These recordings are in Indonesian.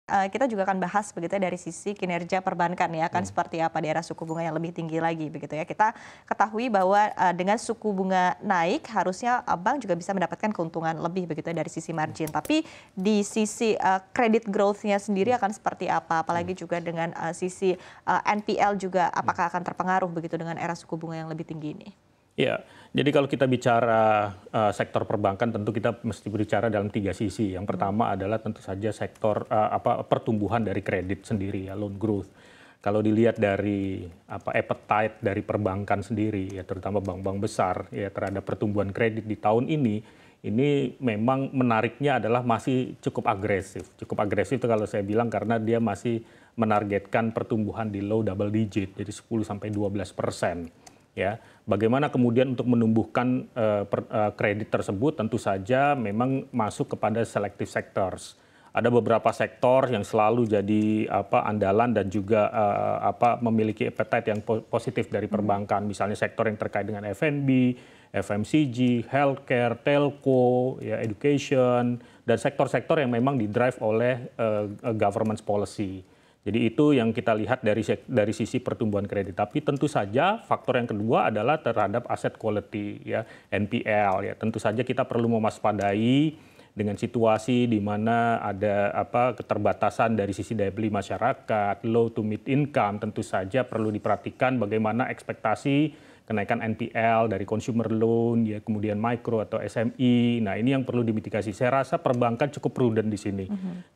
Kita juga akan bahas begitu ya dari sisi kinerja perbankan ya kan seperti apa di era suku bunga yang lebih tinggi lagi begitu ya. Kita ketahui bahwa dengan suku bunga naik harusnya bank juga bisa mendapatkan keuntungan lebih begitu ya dari sisi margin. Tapi di sisi credit growth-nya sendiri akan seperti apa? Apalagi juga dengan sisi NPL juga apakah akan terpengaruh begitu dengan era suku bunga yang lebih tinggi ini? Ya, jadi kalau kita bicara sektor perbankan, tentu kita mesti berbicara dalam tiga sisi. Yang pertama adalah tentu saja sektor pertumbuhan dari kredit sendiri, ya, loan growth. Kalau dilihat dari appetite dari perbankan sendiri, ya terutama bank-bank besar, ya terhadap pertumbuhan kredit di tahun ini memang menariknya adalah masih cukup agresif. Cukup agresif itu kalau saya bilang karena dia masih menargetkan pertumbuhan di low double digit, jadi 10-12%. Ya, bagaimana kemudian untuk menumbuhkan kredit tersebut tentu saja memang masuk kepada selective sectors. Ada beberapa sektor yang selalu jadi andalan dan juga memiliki appetite yang positif dari perbankan, misalnya sektor yang terkait dengan F&B, FMCG, healthcare, telco, ya, education, dan sektor-sektor yang memang didrive oleh government policy. Jadi itu yang kita lihat dari sisi pertumbuhan kredit. Tapi tentu saja faktor yang kedua adalah terhadap asset quality, ya, NPL. Ya, tentu saja kita perlu mewaspadai dengan situasi di mana ada keterbatasan dari sisi daya beli masyarakat, low to mid income. Tentu saja perlu diperhatikan bagaimana ekspektasi kenaikan NPL dari consumer loan, ya, kemudian micro atau SME. Nah, ini yang perlu dimitigasi. Saya rasa perbankan cukup prudent di sini.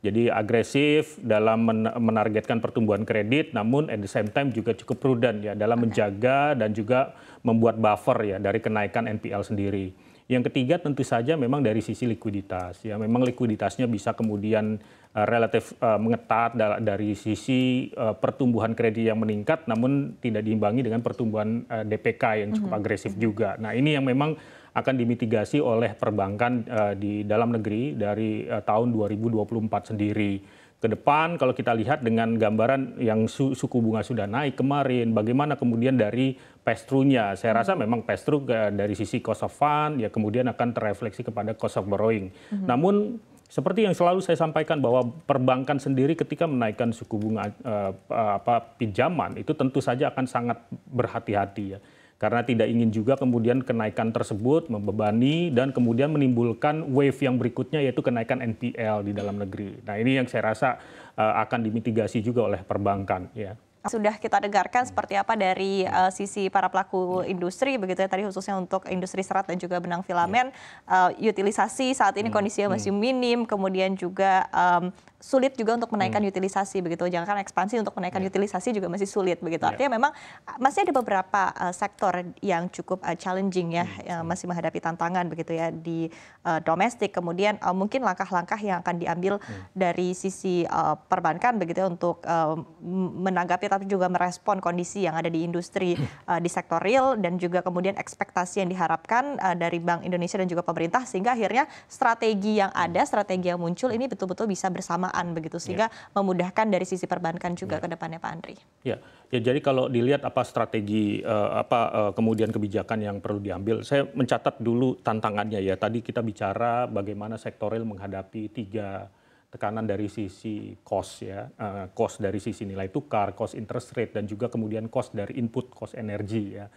Jadi agresif dalam menargetkan pertumbuhan kredit, namun at the same time juga cukup prudent ya dalam menjaga dan juga membuat buffer ya dari kenaikan NPL sendiri. Yang ketiga tentu saja memang dari sisi likuiditas. Ya, memang likuiditasnya bisa kemudian relatif mengetat dari sisi pertumbuhan kredit yang meningkat, namun tidak diimbangi dengan pertumbuhan DPK yang cukup agresif juga. Nah, ini yang memang akan dimitigasi oleh perbankan di dalam negeri dari tahun 2024 sendiri. Ke depan kalau kita lihat dengan gambaran yang suku bunga sudah naik kemarin, bagaimana kemudian dari pass-through-nya. Saya rasa memang pass-through dari sisi cost of fund, ya kemudian akan terrefleksi kepada cost of borrowing. Namun seperti yang selalu saya sampaikan bahwa perbankan sendiri ketika menaikkan suku bunga pinjaman itu tentu saja akan sangat berhati-hati ya. Karena tidak ingin juga kemudian kenaikan tersebut membebani dan kemudian menimbulkan wave yang berikutnya yaitu kenaikan NPL di dalam negeri. Nah, ini yang saya rasa akan dimitigasi juga oleh perbankan ya. Sudah kita dengarkan seperti apa dari sisi para pelaku industri begitu ya tadi khususnya untuk industri serat dan juga benang filamen, utilisasi saat ini kondisinya masih minim, kemudian juga sulit juga untuk menaikkan utilisasi begitu, jangankan ekspansi untuk menaikkan utilisasi juga masih sulit begitu. Artinya memang masih ada beberapa sektor yang cukup challenging ya, yang masih menghadapi tantangan begitu ya di domestik. Kemudian mungkin langkah-langkah yang akan diambil dari sisi perbankan begitu ya untuk menanggapi tapi juga merespon kondisi yang ada di industri di sektor real dan juga kemudian ekspektasi yang diharapkan dari Bank Indonesia dan juga pemerintah sehingga akhirnya strategi yang ada, strategi yang muncul ini betul-betul bisa bersamaan begitu sehingga memudahkan dari sisi perbankan juga ke depannya Pak Andri. Ya, jadi kalau dilihat strategi kemudian kebijakan yang perlu diambil, saya mencatat dulu tantangannya ya. Tadi kita bicara bagaimana sektor real menghadapi tiga tekanan dari sisi cost ya, cost dari sisi nilai tukar, cost interest rate dan juga kemudian cost dari input cost energi ya.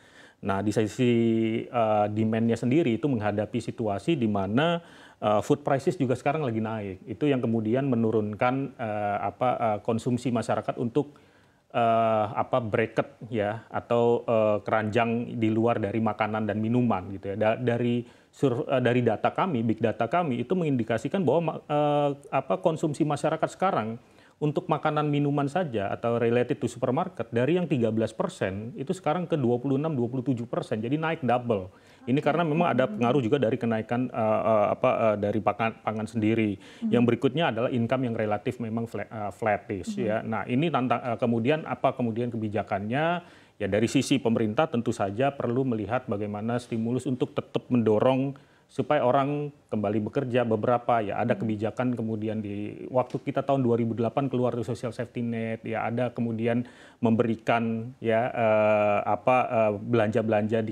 Nah, di sisi demand-nya sendiri itu menghadapi situasi di mana food prices juga sekarang lagi naik. Itu yang kemudian menurunkan konsumsi masyarakat untuk bracket ya atau keranjang di luar dari makanan dan minuman gitu ya. Dari data kami, big data kami itu mengindikasikan bahwa konsumsi masyarakat sekarang untuk makanan minuman saja atau related to supermarket dari yang 13% itu sekarang ke 26-27%, jadi naik double. Ini karena memang ada pengaruh juga dari kenaikan dari pangan sendiri. Yang berikutnya adalah income yang relatif memang flattish ya. Nah, ini kemudian kebijakannya ya dari sisi pemerintah tentu saja perlu melihat bagaimana stimulus untuk tetap mendorong supaya orang kembali bekerja beberapa ya ada kebijakan kemudian di waktu kita tahun 2008 keluar dari social safety net ya ada kemudian memberikan ya belanja-belanja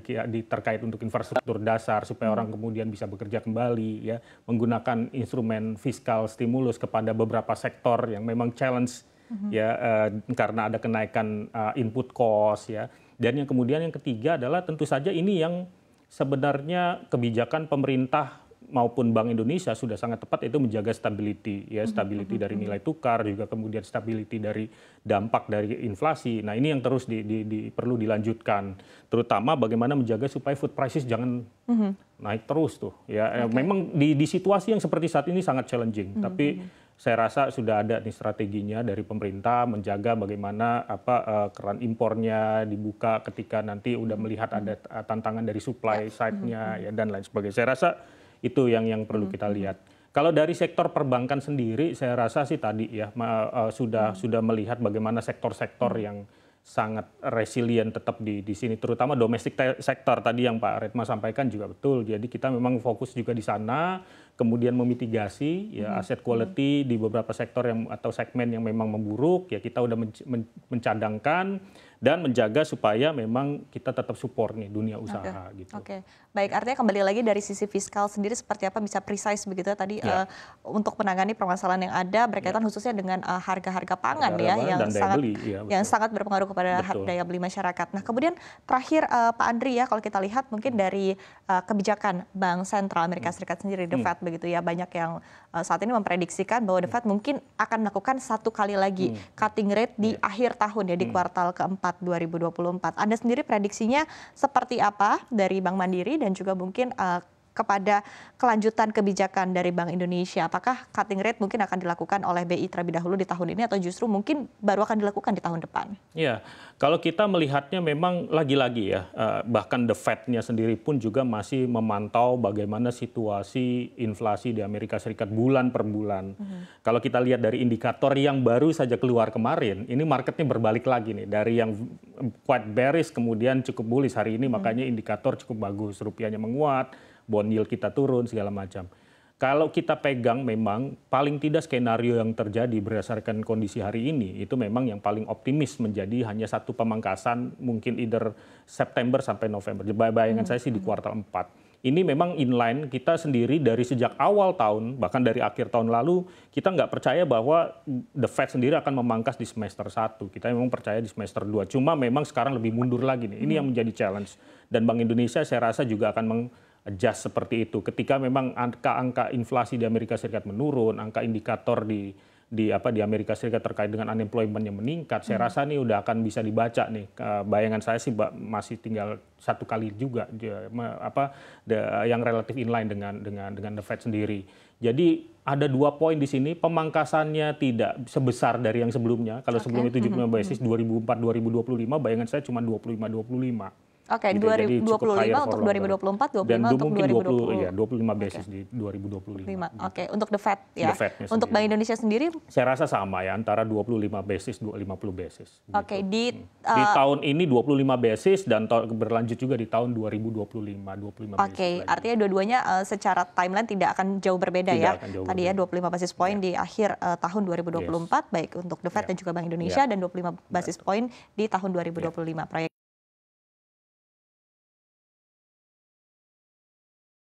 terkait untuk infrastruktur dasar supaya orang kemudian bisa bekerja kembali ya menggunakan instrumen fiskal stimulus kepada beberapa sektor yang memang challenge ya karena ada kenaikan input cost ya dan yang kemudian yang ketiga adalah tentu saja ini yang sebenarnya kebijakan pemerintah maupun Bank Indonesia sudah sangat tepat itu menjaga stability ya stability dari nilai tukar juga kemudian stability dari dampak dari inflasi. Nah ini yang terus perlu dilanjutkan terutama bagaimana menjaga supaya food prices jangan naik terus tuh ya. Memang di situasi yang seperti saat ini sangat challenging tapi saya rasa sudah ada nih strateginya dari pemerintah menjaga bagaimana keran impornya dibuka ketika nanti udah melihat ada tantangan dari supply side-nya ya dan lain sebagainya. Saya rasa itu yang perlu kita lihat. Kalau dari sektor perbankan sendiri saya rasa sih tadi ya sudah melihat bagaimana sektor-sektor yang sangat resilient tetap di sini terutama domestic sektor tadi yang Pak Redma sampaikan juga betul. Jadi kita memang fokus juga di sana kemudian memitigasi ya aset quality di beberapa sektor yang atau segmen yang memang memburuk ya kita udah mencadangkan dan menjaga supaya memang kita tetap support nih dunia usaha gitu. Oke. Baik, artinya kembali lagi dari sisi fiskal sendiri seperti apa bisa precise begitu ya tadi untuk menangani permasalahan yang ada berkaitan khususnya dengan harga-harga pangan ya yang sangat berpengaruh kepada daya beli masyarakat. Nah, kemudian terakhir Pak Andri ya kalau kita lihat mungkin dari kebijakan Bank Sentral Amerika Serikat sendiri The Fed begitu ya banyak yang saat ini memprediksikan bahwa The Fed mungkin akan melakukan satu kali lagi cutting rate di akhir tahun ya di kuartal keempat 2024. Anda sendiri prediksinya seperti apa dari Bank Mandiri dan juga mungkin kepada kelanjutan kebijakan dari Bank Indonesia? Apakah cutting rate mungkin akan dilakukan oleh BI terlebih dahulu di tahun ini atau justru mungkin baru akan dilakukan di tahun depan? Ya, kalau kita melihatnya memang lagi-lagi ya, bahkan The Fed-nya sendiri pun juga masih memantau bagaimana situasi inflasi di Amerika Serikat bulan per bulan. Kalau kita lihat dari indikator yang baru saja keluar kemarin, ini marketnya berbalik lagi nih. Dari yang quite bearish kemudian cukup bullish hari ini, makanya indikator cukup bagus. Rupiahnya menguat, bond yield kita turun segala macam. Kalau kita pegang memang paling tidak skenario yang terjadi berdasarkan kondisi hari ini itu memang yang paling optimis menjadi hanya satu pemangkasan mungkin either September sampai November. Bayangan saya sih di kuartal 4. Ini memang inline kita sendiri dari sejak awal tahun bahkan dari akhir tahun lalu kita nggak percaya bahwa The Fed sendiri akan memangkas di semester 1. Kita memang percaya di semester 2. Cuma memang sekarang lebih mundur lagi nih. Ini yang menjadi challenge. Dan Bank Indonesia saya rasa juga akan adjust seperti itu. Ketika memang angka inflasi di Amerika Serikat menurun, angka indikator di Amerika Serikat terkait dengan unemployment yang meningkat, saya rasa nih udah akan bisa dibaca nih. Bayangan saya sih masih tinggal satu kali juga yang relatif inline dengan The Fed sendiri. Jadi ada 2 poin di sini, pemangkasannya tidak sebesar dari yang sebelumnya. Kalau sebelumnya 75 basis 2004-2025, bayangan saya cuma 25-25. Oke, gitu, 2025 untuk 2024, 25 dan untuk 2020. Ya, 25 basis di 2025. Oke, untuk The Fed ya. Untuk Bank Indonesia sendiri? Saya rasa sama ya, antara 25 basis, 50 basis. Oke, gitu. Di tahun ini 25 basis dan berlanjut juga di tahun 2025, 25 basis. Oke, artinya dua-duanya secara timeline tidak akan jauh berbeda ya. Tadi ya 25 basis point di akhir tahun 2024, baik untuk The Fed dan juga Bank Indonesia dan 25 basis point di tahun 2025. Proyek